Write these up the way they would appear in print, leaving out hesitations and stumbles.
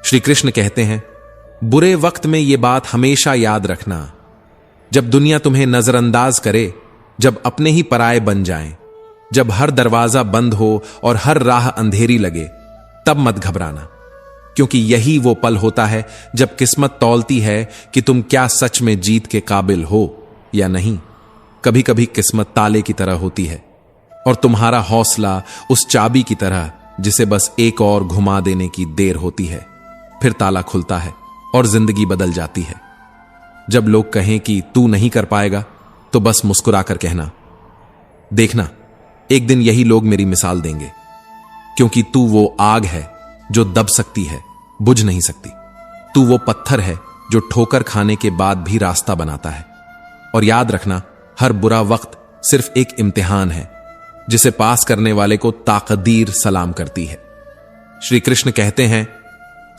श्री कृष्ण कहते हैं, बुरे वक्त में यह बात हमेशा याद रखना, जब दुनिया तुम्हें नजरअंदाज करे, जब अपने ही पराये बन जाएं, जब हर दरवाजा बंद हो और हर राह अंधेरी लगे, तब मत घबराना, क्योंकि यही वो पल होता है जब किस्मत तौलती है कि तुम क्या सच में जीत के काबिल हो या नहीं। कभी कभी किस्मत ताले की तरह होती है और तुम्हारा हौसला उस चाबी की तरह जिसे बस एक और घुमा देने की देर होती है, फिर ताला खुलता है और जिंदगी बदल जाती है। जब लोग कहें कि तू नहीं कर पाएगा, तो बस मुस्कुराकर कहना, देखना एक दिन यही लोग मेरी मिसाल देंगे, क्योंकि तू वो आग है जो दब सकती है, बुझ नहीं सकती। तू वो पत्थर है जो ठोकर खाने के बाद भी रास्ता बनाता है। और याद रखना, हर बुरा वक्त सिर्फ एक इम्तिहान है जिसे पास करने वाले को ताकदीर सलाम करती है। श्री कृष्ण कहते हैं,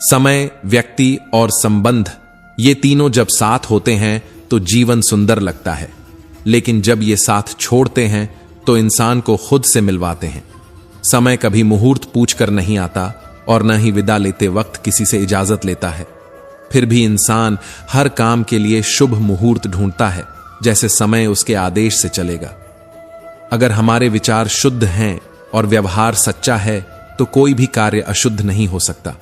समय, व्यक्ति और संबंध, ये तीनों जब साथ होते हैं तो जीवन सुंदर लगता है, लेकिन जब ये साथ छोड़ते हैं तो इंसान को खुद से मिलवाते हैं। समय कभी मुहूर्त पूछकर नहीं आता और न ही विदा लेते वक्त किसी से इजाजत लेता है। फिर भी इंसान हर काम के लिए शुभ मुहूर्त ढूंढता है, जैसे समय उसके आदेश से चलेगा। अगर हमारे विचार शुद्ध हैं और व्यवहार सच्चा है तो कोई भी कार्य अशुद्ध नहीं हो सकता।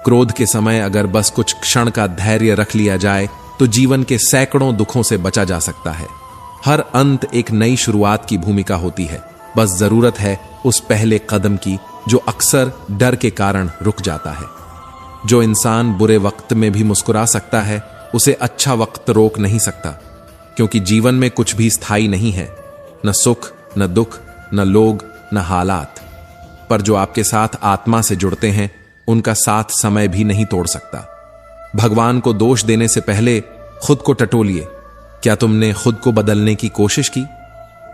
क्रोध के समय अगर बस कुछ क्षण का धैर्य रख लिया जाए तो जीवन के सैकड़ों दुखों से बचा जा सकता है। हर अंत एक नई शुरुआत की भूमिका होती है, बस जरूरत है उस पहले कदम की जो अक्सर डर के कारण रुक जाता है। जो इंसान बुरे वक्त में भी मुस्कुरा सकता है, उसे अच्छा वक्त रोक नहीं सकता, क्योंकि जीवन में कुछ भी स्थायी नहीं है, न सुख, न दुख, न लोग, न हालात। पर जो आपके साथ आत्मा से जुड़ते हैं, उनका साथ समय भी नहीं तोड़ सकता। भगवान को दोष देने से पहले खुद को टटोलिए, क्या तुमने खुद को बदलने की कोशिश की?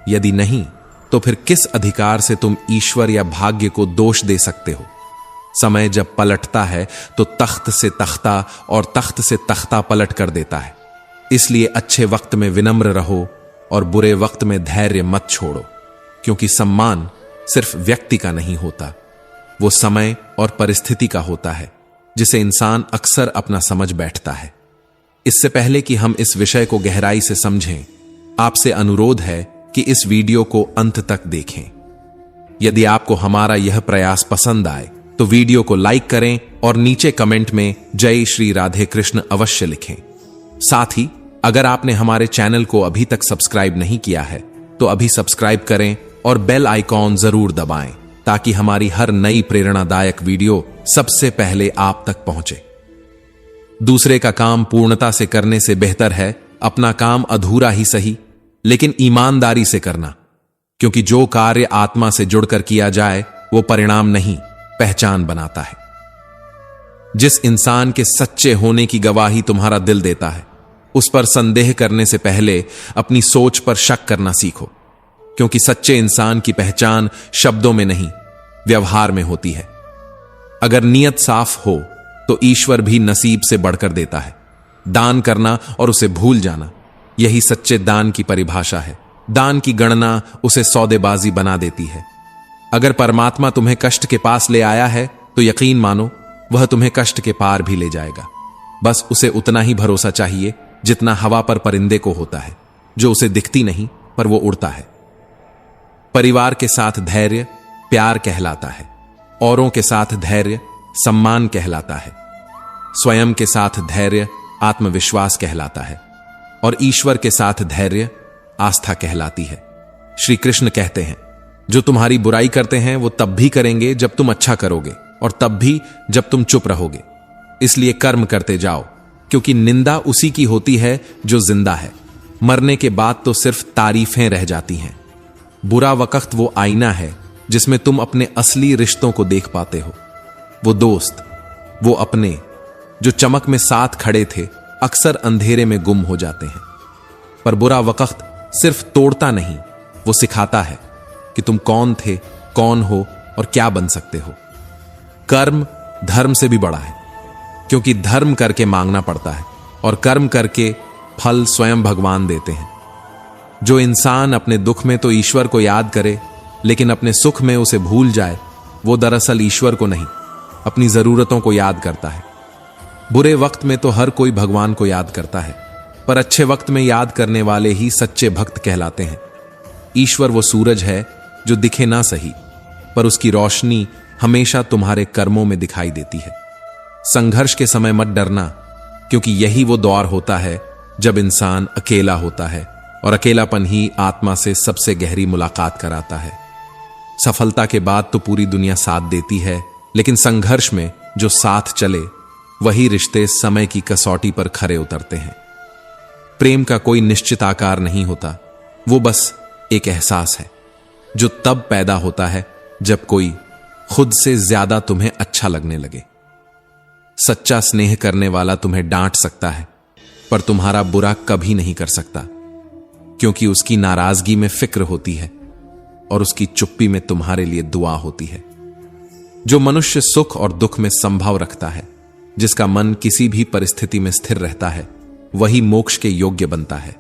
यदि नहीं, तो फिर किस अधिकार से तुम ईश्वर या भाग्य को दोष दे सकते हो? समय जब पलटता है तो तख्त से तख्ता और तख्त से तख्ता पलट कर देता है। इसलिए अच्छे वक्त में विनम्र रहो और बुरे वक्त में धैर्य मत छोड़ो, क्योंकि सम्मान सिर्फ व्यक्ति का नहीं होता, वो समय और परिस्थिति का होता है, जिसे इंसान अक्सर अपना समझ बैठता है। इससे पहले कि हम इस विषय को गहराई से समझें, आपसे अनुरोध है कि इस वीडियो को अंत तक देखें। यदि आपको हमारा यह प्रयास पसंद आए तो वीडियो को लाइक करें और नीचे कमेंट में जय श्री राधे कृष्ण अवश्य लिखें। साथ ही अगर आपने हमारे चैनल को अभी तक सब्सक्राइब नहीं किया है तो अभी सब्सक्राइब करें और बेल आइकॉन जरूर दबाएं, ताकि हमारी हर नई प्रेरणादायक वीडियो सबसे पहले आप तक पहुंचे। दूसरे का काम पूर्णता से करने से बेहतर है अपना काम अधूरा ही सही, लेकिन ईमानदारी से करना, क्योंकि जो कार्य आत्मा से जुड़कर किया जाए वो परिणाम नहीं, पहचान बनाता है। जिस इंसान के सच्चे होने की गवाही तुम्हारा दिल देता है, उस पर संदेह करने से पहले अपनी सोच पर शक करना सीखो, क्योंकि सच्चे इंसान की पहचान शब्दों में नहीं, व्यवहार में होती है। अगर नीयत साफ हो तो ईश्वर भी नसीब से बढ़कर देता है। दान करना और उसे भूल जाना, यही सच्चे दान की परिभाषा है। दान की गणना उसे सौदेबाजी बना देती है। अगर परमात्मा तुम्हें कष्ट के पास ले आया है तो यकीन मानो वह तुम्हें कष्ट के पार भी ले जाएगा। बस उसे उतना ही भरोसा चाहिए जितना हवा पर परिंदे को होता है, जो उसे दिखती नहीं पर वो उड़ता है। परिवार के साथ धैर्य प्यार कहलाता है, औरों के साथ धैर्य सम्मान कहलाता है, स्वयं के साथ धैर्य आत्मविश्वास कहलाता है, और ईश्वर के साथ धैर्य आस्था कहलाती है। श्री कृष्ण कहते हैं, जो तुम्हारी बुराई करते हैं वो तब भी करेंगे जब तुम अच्छा करोगे, और तब भी जब तुम चुप रहोगे। इसलिए कर्म करते जाओ, क्योंकि निंदा उसी की होती है जो जिंदा है। मरने के बाद तो सिर्फ तारीफें रह जाती हैं। बुरा वक्त वो आईना है जिसमें तुम अपने असली रिश्तों को देख पाते हो। वो दोस्त, वो अपने जो चमक में साथ खड़े थे, अक्सर अंधेरे में गुम हो जाते हैं। पर बुरा वक्त सिर्फ तोड़ता नहीं, वो सिखाता है कि तुम कौन थे, कौन हो और क्या बन सकते हो। कर्म धर्म से भी बड़ा है, क्योंकि धर्म करके मांगना पड़ता है और कर्म करके फल स्वयं भगवान देते हैं। जो इंसान अपने दुख में तो ईश्वर को याद करे, लेकिन अपने सुख में उसे भूल जाए, वो दरअसल ईश्वर को नहीं, अपनी जरूरतों को याद करता है। बुरे वक्त में तो हर कोई भगवान को याद करता है, पर अच्छे वक्त में याद करने वाले ही सच्चे भक्त कहलाते हैं। ईश्वर वो सूरज है जो दिखे ना सही, पर उसकी रोशनी हमेशा तुम्हारे कर्मों में दिखाई देती है। संघर्ष के समय मत डरना, क्योंकि यही वो दौर होता है जब इंसान अकेला होता है, और अकेलापन ही आत्मा से सबसे गहरी मुलाकात कराता है। सफलता के बाद तो पूरी दुनिया साथ देती है, लेकिन संघर्ष में जो साथ चले वही रिश्ते समय की कसौटी पर खरे उतरते हैं। प्रेम का कोई निश्चित आकार नहीं होता, वो बस एक एहसास है जो तब पैदा होता है जब कोई खुद से ज्यादा तुम्हें अच्छा लगने लगे। सच्चा स्नेह करने वाला तुम्हें डांट सकता है, पर तुम्हारा बुरा कभी नहीं कर सकता, क्योंकि उसकी नाराजगी में फिक्र होती है और उसकी चुप्पी में तुम्हारे लिए दुआ होती है। जो मनुष्य सुख और दुख में संभाव रखता है, जिसका मन किसी भी परिस्थिति में स्थिर रहता है, वही मोक्ष के योग्य बनता है।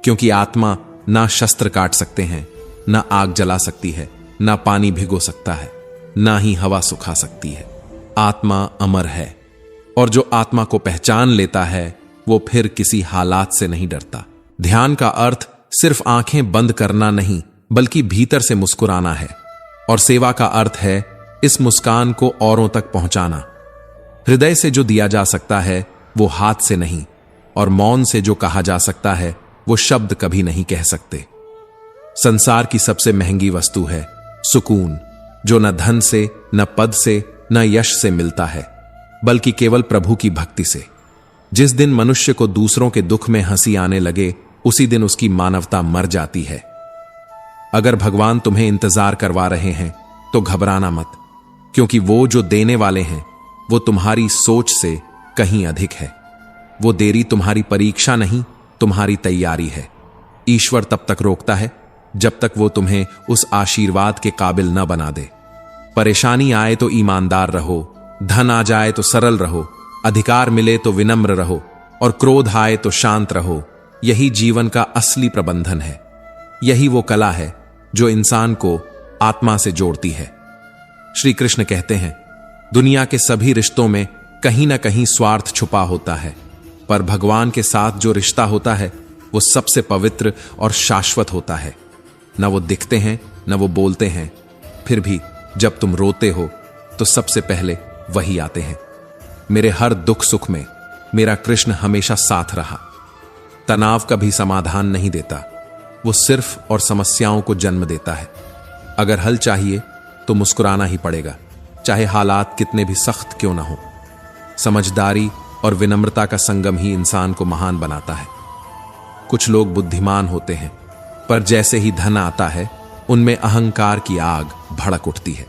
क्योंकि आत्मा ना शस्त्र काट सकते हैं, ना आग जला सकती है, ना पानी भिगो सकता है, ना ही हवा सुखा सकती है। आत्मा अमर है, और जो आत्मा को पहचान लेता है वो फिर किसी हालात से नहीं डरता। ध्यान का अर्थ सिर्फ आंखें बंद करना नहीं, बल्कि भीतर से मुस्कुराना है, और सेवा का अर्थ है इस मुस्कान को औरों तक पहुंचाना। हृदय से जो दिया जा सकता है वो हाथ से नहीं, और मौन से जो कहा जा सकता है वो शब्द कभी नहीं कह सकते। संसार की सबसे महंगी वस्तु है सुकून, जो न धन से, न पद से, न यश से मिलता है, बल्कि केवल प्रभु की भक्ति से। जिस दिन मनुष्य को दूसरों के दुख में हंसी आने लगे, उसी दिन उसकी मानवता मर जाती है। अगर भगवान तुम्हें इंतजार करवा रहे हैं तो घबराना मत, क्योंकि वो जो देने वाले हैं वो तुम्हारी सोच से कहीं अधिक है। वो देरी तुम्हारी परीक्षा नहीं, तुम्हारी तैयारी है। ईश्वर तब तक रोकता है जब तक वो तुम्हें उस आशीर्वाद के काबिल न बना दे। परेशानी आए तो ईमानदार रहो, धन आ जाए तो सरल रहो, अधिकार मिले तो विनम्र रहो, और क्रोध आए तो शांत रहो। यही जीवन का असली प्रबंधन है। यही वो कला है जो इंसान को आत्मा से जोड़ती है। श्री कृष्ण कहते हैं, दुनिया के सभी रिश्तों में कहीं ना कहीं स्वार्थ छुपा होता है, पर भगवान के साथ जो रिश्ता होता है वो सबसे पवित्र और शाश्वत होता है। न वो दिखते हैं, न वो बोलते हैं, फिर भी जब तुम रोते हो तो सबसे पहले वही आते हैं। मेरे हर दुख सुख में मेरा कृष्ण हमेशा साथ रहा। तनाव कभी समाधान नहीं देता, वो सिर्फ और समस्याओं को जन्म देता है। अगर हल चाहिए तो मुस्कुराना ही पड़ेगा, चाहे हालात कितने भी सख्त क्यों ना हो। समझदारी और विनम्रता का संगम ही इंसान को महान बनाता है। कुछ लोग बुद्धिमान होते हैं, पर जैसे ही धन आता है उनमें अहंकार की आग भड़क उठती है।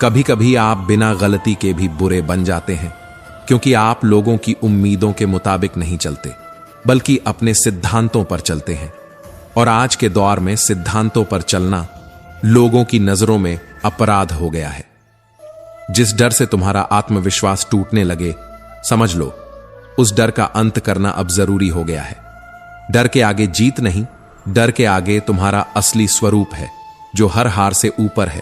कभी कभी आप बिना गलती के भी बुरे बन जाते हैं, क्योंकि आप लोगों की उम्मीदों के मुताबिक नहीं चलते, बल्कि अपने सिद्धांतों पर चलते हैं। और आज के दौर में सिद्धांतों पर चलना लोगों की नजरों में अपराध हो गया है। जिस डर से तुम्हारा आत्मविश्वास टूटने लगे, समझ लो उस डर का अंत करना अब जरूरी हो गया है। डर के आगे जीत नहीं, डर के आगे तुम्हारा असली स्वरूप है, जो हर हार से ऊपर है।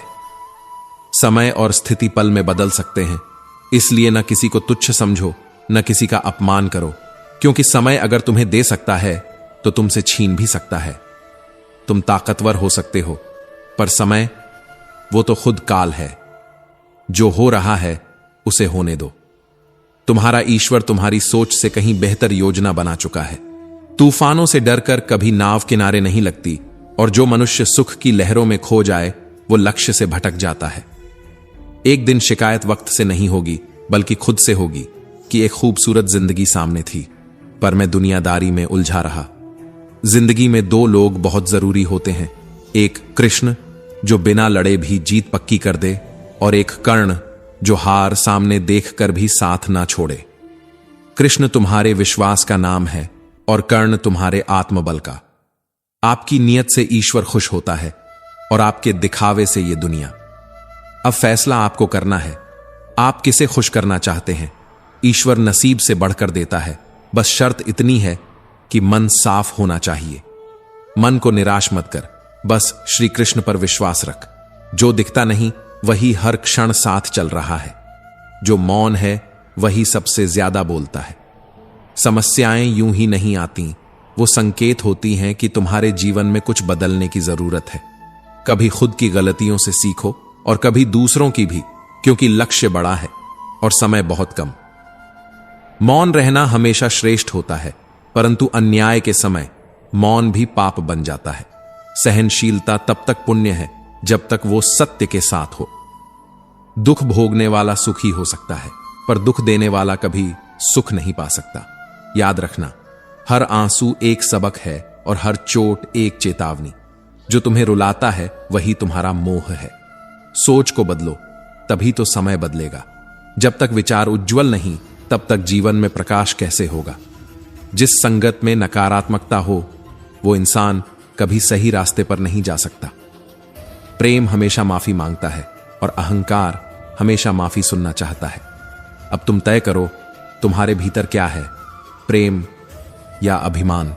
समय और स्थिति पल में बदल सकते हैं, इसलिए न किसी को तुच्छ समझो, न किसी का अपमान करो, क्योंकि समय अगर तुम्हें दे सकता है तो तुमसे छीन भी सकता है। तुम ताकतवर हो सकते हो, पर समय वो तो खुद काल है। जो हो रहा है उसे होने दो। तुम्हारा ईश्वर तुम्हारी सोच से कहीं बेहतर योजना बना चुका है। तूफानों से डरकर कभी नाव किनारे नहीं लगती, और जो मनुष्य सुख की लहरों में खो जाए वो लक्ष्य से भटक जाता है। एक दिन शिकायत वक्त से नहीं होगी, बल्कि खुद से होगी कि एक खूबसूरत जिंदगी सामने थी, पर मैं दुनियादारी में उलझा रहा। जिंदगी में दो लोग बहुत जरूरी होते हैं, एक कृष्ण जो बिना लड़े भी जीत पक्की कर दे, और एक कर्ण जो हार सामने देखकर भी साथ ना छोड़े। कृष्ण तुम्हारे विश्वास का नाम है और कर्ण तुम्हारे आत्मबल का। आपकी नीयत से ईश्वर खुश होता है और आपके दिखावे से ये दुनिया। अब फैसला आपको करना है, आप किसे खुश करना चाहते हैं। ईश्वर नसीब से बढ़कर देता है, बस शर्त इतनी है कि मन साफ होना चाहिए। मन को निराश मत कर, बस श्री कृष्ण पर विश्वास रख। जो दिखता नहीं वही हर क्षण साथ चल रहा है। जो मौन है वही सबसे ज्यादा बोलता है। समस्याएं यूं ही नहीं आती, वो संकेत होती हैं कि तुम्हारे जीवन में कुछ बदलने की जरूरत है। कभी खुद की गलतियों से सीखो और कभी दूसरों की भी, क्योंकि लक्ष्य बड़ा है और समय बहुत कम। मौन रहना हमेशा श्रेष्ठ होता है, परंतु अन्याय के समय मौन भी पाप बन जाता है। सहनशीलता तब तक पुण्य है जब तक वो सत्य के साथ हो। दुख भोगने वाला सुखी हो सकता है, पर दुख देने वाला कभी सुख नहीं पा सकता। याद रखना, हर आंसू एक सबक है और हर चोट एक चेतावनी। जो तुम्हें रुलाता है वही तुम्हारा मोह है। सोच को बदलो, तभी तो समय बदलेगा। जब तक विचार उज्जवल नहीं, तब तक जीवन में प्रकाश कैसे होगा। जिस संगत में नकारात्मकता हो, वो इंसान कभी सही रास्ते पर नहीं जा सकता। प्रेम हमेशा माफी मांगता है और अहंकार हमेशा माफी सुनना चाहता है। अब तुम तय करो, तुम्हारे भीतर क्या है, प्रेम या अभिमान।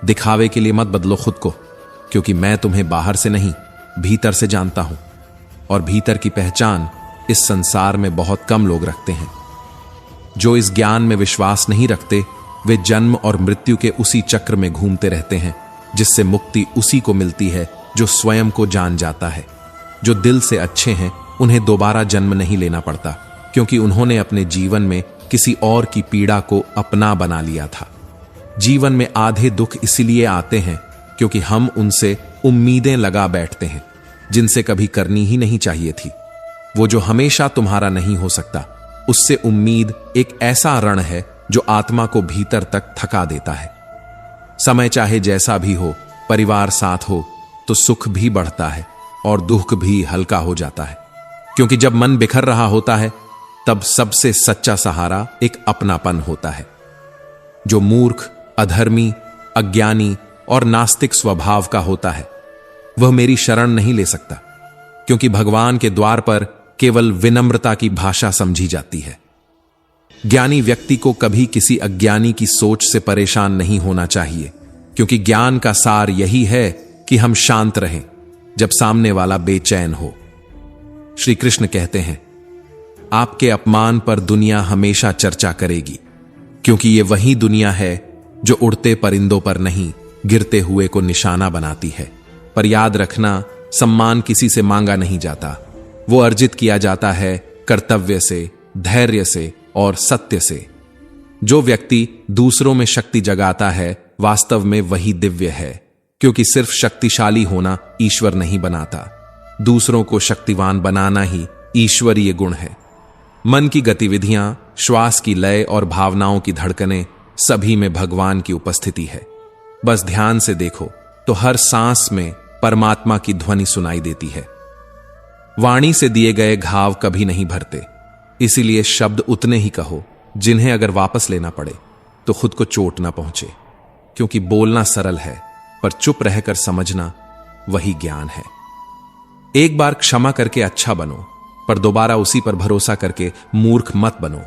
दिखावे के लिए मत बदलो खुद को, क्योंकि मैं तुम्हें बाहर से नहीं, भीतर से जानता हूं, और भीतर की पहचान इस संसार में बहुत कम लोग रखते हैं। जो इस ज्ञान में विश्वास नहीं रखते, वे जन्म और मृत्यु के उसी चक्र में घूमते रहते हैं, जिससे मुक्ति उसी को मिलती है जो स्वयं को जान जाता है। जो दिल से अच्छे हैं, उन्हें दोबारा जन्म नहीं लेना पड़ता, क्योंकि उन्होंने अपने जीवन में किसी और की पीड़ा को अपना बना लिया था। जीवन में आधे दुख इसलिए आते हैं क्योंकि हम उनसे उम्मीदें लगा बैठते हैं जिनसे कभी करनी ही नहीं चाहिए थी। वो जो हमेशा तुम्हारा नहीं हो सकता, उससे उम्मीद एक ऐसा रण है जो आत्मा को भीतर तक थका देता है। समय चाहे जैसा भी हो, परिवार साथ हो तो सुख भी बढ़ता है और दुख भी हल्का हो जाता है। क्योंकि जब मन बिखर रहा होता है, तब सबसे सच्चा सहारा एक अपनापन होता है। जो मूर्ख, अधर्मी, अज्ञानी और नास्तिक स्वभाव का होता है, वह मेरी शरण नहीं ले सकता, क्योंकि भगवान के द्वार पर केवल विनम्रता की भाषा समझी जाती है। ज्ञानी व्यक्ति को कभी किसी अज्ञानी की सोच से परेशान नहीं होना चाहिए, क्योंकि ज्ञान का सार यही है कि हम शांत रहें जब सामने वाला बेचैन हो। श्री कृष्ण कहते हैं, आपके अपमान पर दुनिया हमेशा चर्चा करेगी, क्योंकि ये वही दुनिया है जो उड़ते परिंदों पर नहीं, गिरते हुए को निशाना बनाती है। पर याद रखना, सम्मान किसी से मांगा नहीं जाता, वो अर्जित किया जाता है कर्तव्य से, धैर्य से और सत्य से। जो व्यक्ति दूसरों में शक्ति जगाता है, वास्तव में वही दिव्य है, क्योंकि सिर्फ शक्तिशाली होना ईश्वर नहीं बनाता, दूसरों को शक्तिवान बनाना ही ईश्वरीय गुण है। मन की गतिविधियां, श्वास की लय और भावनाओं की धड़कनें, सभी में भगवान की उपस्थिति है। बस ध्यान से देखो तो हर सांस में परमात्मा की ध्वनि सुनाई देती है। वाणी से दिए गए घाव कभी नहीं भरते, इसीलिए शब्द उतने ही कहो जिन्हें अगर वापस लेना पड़े तो खुद को चोट ना पहुंचे। क्योंकि बोलना सरल है, पर चुप रहकर समझना वही ज्ञान है। एक बार क्षमा करके अच्छा बनो, पर दोबारा उसी पर भरोसा करके मूर्ख मत बनो,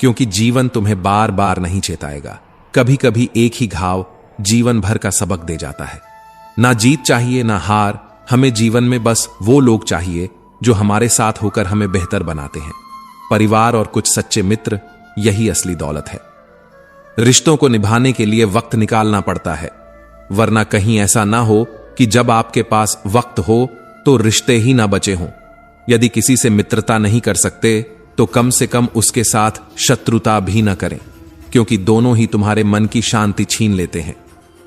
क्योंकि जीवन तुम्हें बार बार नहीं चेताएगा। कभी कभी एक ही घाव जीवन भर का सबक दे जाता है। ना जीत चाहिए ना हार, हमें जीवन में बस वो लोग चाहिए जो हमारे साथ होकर हमें बेहतर बनाते हैं। परिवार और कुछ सच्चे मित्र, यही असली दौलत है। रिश्तों को निभाने के लिए वक्त निकालना पड़ता है, वरना कहीं ऐसा ना हो कि जब आपके पास वक्त हो तो रिश्ते ही ना बचे हों। यदि किसी से मित्रता नहीं कर सकते तो कम से कम उसके साथ शत्रुता भी न करें, क्योंकि दोनों ही तुम्हारे मन की शांति छीन लेते हैं।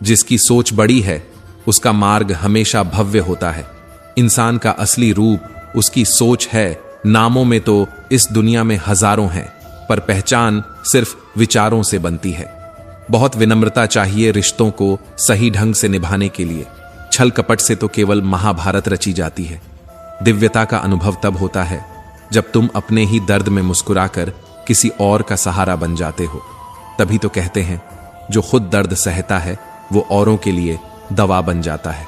जिसकी सोच बड़ी है, उसका मार्ग हमेशा भव्य होता है। इंसान का असली रूप उसकी सोच है। नामों में तो इस दुनिया में हजारों हैं, पर पहचान सिर्फ विचारों से बनती है। बहुत विनम्रता चाहिए रिश्तों को सही ढंग से निभाने के लिए। छल कपट से तो केवल महाभारत रची जाती है। दिव्यता का अनुभव तब होता है जब तुम अपने ही दर्द में मुस्कुराकर किसी और का सहारा बन जाते हो। तभी तो कहते हैं, जो खुद दर्द सहता है वो औरों के लिए दवा बन जाता है।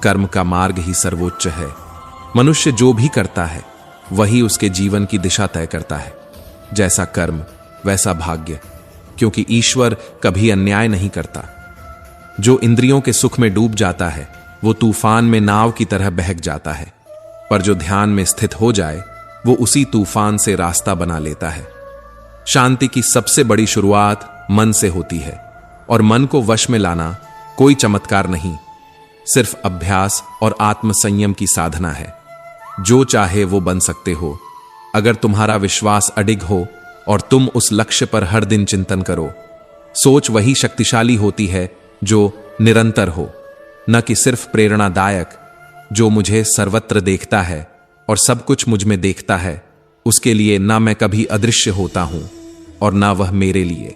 कर्म का मार्ग ही सर्वोच्च है। मनुष्य जो भी करता है वही उसके जीवन की दिशा तय करता है। जैसा कर्म वैसा भाग्य, क्योंकि ईश्वर कभी अन्याय नहीं करता। जो इंद्रियों के सुख में डूब जाता है वो तूफान में नाव की तरह बहक जाता है, पर जो ध्यान में स्थित हो जाए वो उसी तूफान से रास्ता बना लेता है। शांति की सबसे बड़ी शुरुआत मन से होती है और मन को वश में लाना कोई चमत्कार नहीं, सिर्फ अभ्यास और आत्मसंयम की साधना है। जो चाहे वो बन सकते हो अगर तुम्हारा विश्वास अडिग हो और तुम उस लक्ष्य पर हर दिन चिंतन करो। सोच वही शक्तिशाली होती है जो निरंतर हो, न कि सिर्फ प्रेरणादायक। जो मुझे सर्वत्र देखता है और सब कुछ मुझ में देखता है, उसके लिए ना मैं कभी अदृश्य होता हूं और ना वह मेरे लिए।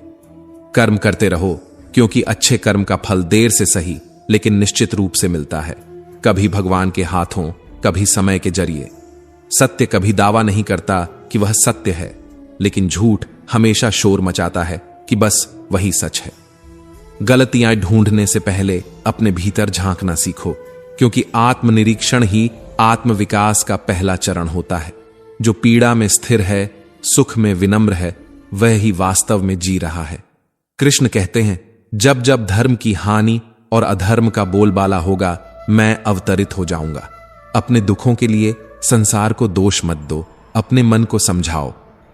कर्म करते रहो, क्योंकि अच्छे कर्म का फल देर से सही लेकिन निश्चित रूप से मिलता है, कभी भगवान के हाथों, कभी समय के जरिए। सत्य कभी दावा नहीं करता कि वह सत्य है, लेकिन झूठ हमेशा शोर मचाता है कि बस वही सच है। गलतियां ढूंढने से पहले अपने भीतर झांकना सीखो, क्योंकि आत्मनिरीक्षण ही आत्मविकास का पहला चरण होता है। जो पीड़ा में स्थिर है, सुख में विनम्र है, वह ही वास्तव में जी रहा है। कृष्ण कहते हैं, जब जब धर्म की हानि और अधर्म का बोलबाला होगा, मैं अवतरित हो जाऊंगा। अपने दुखों के लिए संसार को दोष मत दो, अपने मन को समझाओ,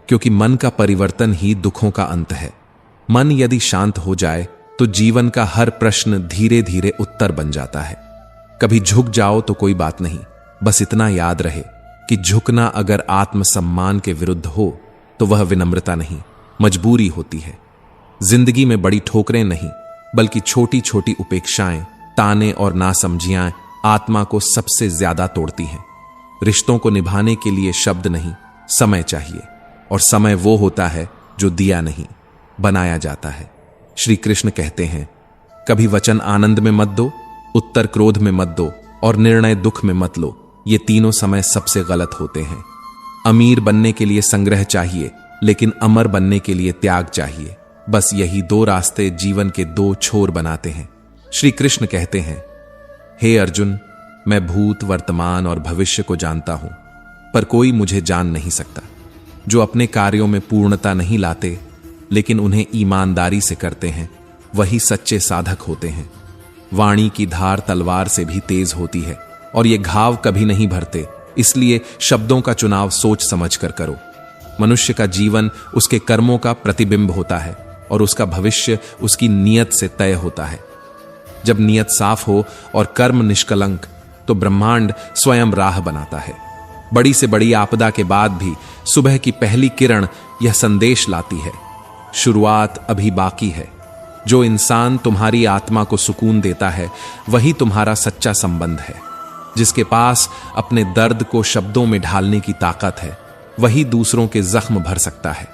क्योंकि मन का परिवर्तन ही दुखों का अंत है। मन यदि शांत हो जाए तो जीवन का हर प्रश्न धीरे धीरे उत्तर बन जाता है। कभी झुक जाओ तो कोई बात नहीं, बस इतना याद रहे कि झुकना अगर आत्मसम्मान के विरुद्ध हो तो वह विनम्रता नहीं, मजबूरी होती है। जिंदगी में बड़ी ठोकरें नहीं, बल्कि छोटी छोटी उपेक्षाएं, ताने और नासमझियां आत्मा को सबसे ज्यादा तोड़ती हैं। रिश्तों को निभाने के लिए शब्द नहीं, समय चाहिए, और समय वो होता है जो दिया नहीं, बनाया जाता है। श्री कृष्ण कहते हैं, कभी वचन आनंद में मत दो, उत्तर क्रोध में मत दो और निर्णय दुख में मत लो। ये तीनों समय सबसे गलत होते हैं। अमीर बनने के लिए संग्रह चाहिए, लेकिन अमर बनने के लिए त्याग चाहिए। बस यही दो रास्ते जीवन के दो छोर बनाते हैं। श्री कृष्ण कहते हैं, हे अर्जुन, मैं भूत, वर्तमान और भविष्य को जानता हूं, पर कोई मुझे जान नहीं सकता। जो अपने कार्यों में पूर्णता नहीं लाते लेकिन उन्हें ईमानदारी से करते हैं, वही सच्चे साधक होते हैं। वाणी की धार तलवार से भी तेज होती है और ये घाव कभी नहीं भरते, इसलिए शब्दों का चुनाव सोच समझ कर करो। मनुष्य का जीवन उसके कर्मों का प्रतिबिंब होता है और उसका भविष्य उसकी नियत से तय होता है। जब नियत साफ हो और कर्म निष्कलंक, तो ब्रह्मांड स्वयं राह बनाता है। बड़ी से बड़ी आपदा के बाद भी सुबह की पहली किरण यह संदेश लाती है, शुरुआत अभी बाकी है। जो इंसान तुम्हारी आत्मा को सुकून देता है, वही तुम्हारा सच्चा संबंध है। जिसके पास अपने दर्द को शब्दों में ढालने की ताकत है, वही दूसरों के जख्म भर सकता है।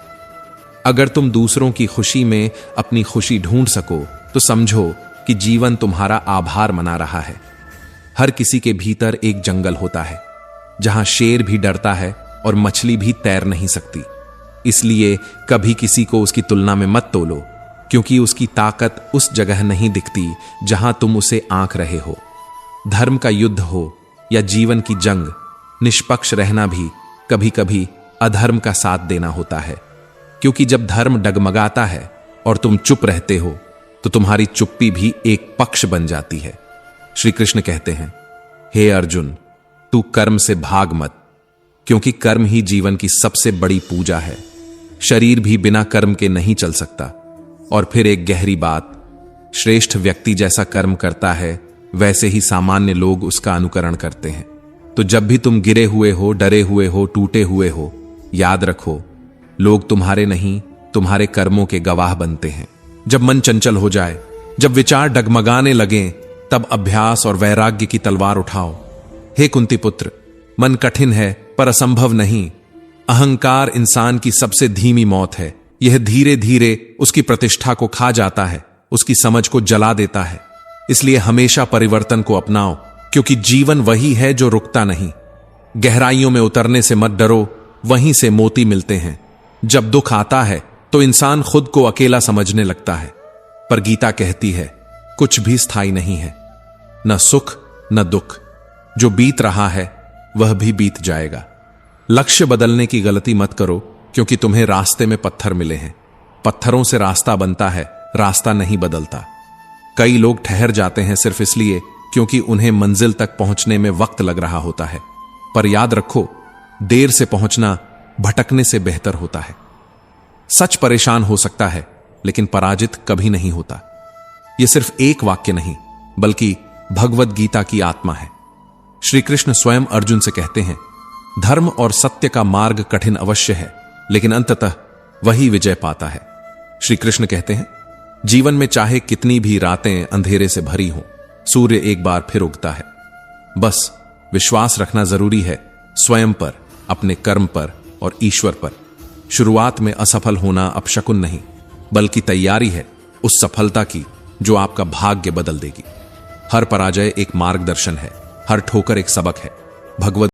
अगर तुम दूसरों की खुशी में अपनी खुशी ढूंढ सको तो समझो कि जीवन तुम्हारा आभार मना रहा है। हर किसी के भीतर एक जंगल होता है जहां शेर भी डरता है और मछली भी तैर नहीं सकती। इसलिए कभी किसी को उसकी तुलना में मत तोलो, क्योंकि उसकी ताकत उस जगह नहीं दिखती जहां तुम उसे आंक रहे हो। धर्म का युद्ध हो या जीवन की जंग, निष्पक्ष रहना भी कभी कभी अधर्म का साथ देना होता है। क्योंकि जब धर्म डगमगाता है और तुम चुप रहते हो, तो तुम्हारी चुप्पी भी एक पक्ष बन जाती है। श्री कृष्ण कहते हैं, हे अर्जुन, तू कर्म से भाग मत, क्योंकि कर्म ही जीवन की सबसे बड़ी पूजा है। शरीर भी बिना कर्म के नहीं चल सकता। और फिर एक गहरी बात, श्रेष्ठ व्यक्ति जैसा कर्म करता है, वैसे ही सामान्य लोग उसका अनुकरण करते हैं। तो जब भी तुम गिरे हुए हो, डरे हुए हो, टूटे हुए हो, याद रखो, लोग तुम्हारे नहीं, तुम्हारे कर्मों के गवाह बनते हैं। जब मन चंचल हो जाए, जब विचार डगमगाने लगें, तब अभ्यास और वैराग्य की तलवार उठाओ। हे कुंती पुत्र, मन कठिन है पर असंभव नहीं। अहंकार इंसान की सबसे धीमी मौत है। यह धीरे धीरे उसकी प्रतिष्ठा को खा जाता है, उसकी समझ को जला देता है। इसलिए हमेशा परिवर्तन को अपनाओ, क्योंकि जीवन वही है जो रुकता नहीं। गहराइयों में उतरने से मत डरो, वहीं से मोती मिलते हैं। जब दुख आता है तो इंसान खुद को अकेला समझने लगता है, पर गीता कहती है, कुछ भी स्थायी नहीं है, न सुख न दुख। जो बीत रहा है वह भी बीत जाएगा। लक्ष्य बदलने की गलती मत करो, क्योंकि तुम्हें रास्ते में पत्थर मिले हैं। पत्थरों से रास्ता बनता है, रास्ता नहीं बदलता। कई लोग ठहर जाते हैं सिर्फ इसलिए क्योंकि उन्हें मंजिल तक पहुंचने में वक्त लग रहा होता है। पर याद रखो, देर से पहुंचना भटकने से बेहतर होता है। सच परेशान हो सकता है, लेकिन पराजित कभी नहीं होता। यह सिर्फ एक वाक्य नहीं, बल्कि भगवद गीता की आत्मा है। श्री कृष्ण स्वयं अर्जुन से कहते हैं, धर्म और सत्य का मार्ग कठिन अवश्य है, लेकिन अंततः वही विजय पाता है। श्री कृष्ण कहते हैं, जीवन में चाहे कितनी भी रातें अंधेरे से भरी हों, सूर्य एक बार फिर उगता है। बस विश्वास रखना जरूरी है, स्वयं पर, अपने कर्म पर और ईश्वर पर। शुरुआत में असफल होना अपशकुन नहीं, बल्कि तैयारी है उस सफलता की जो आपका भाग्य बदल देगी। हर पराजय एक मार्गदर्शन है, हर ठोकर एक सबक है। भगवद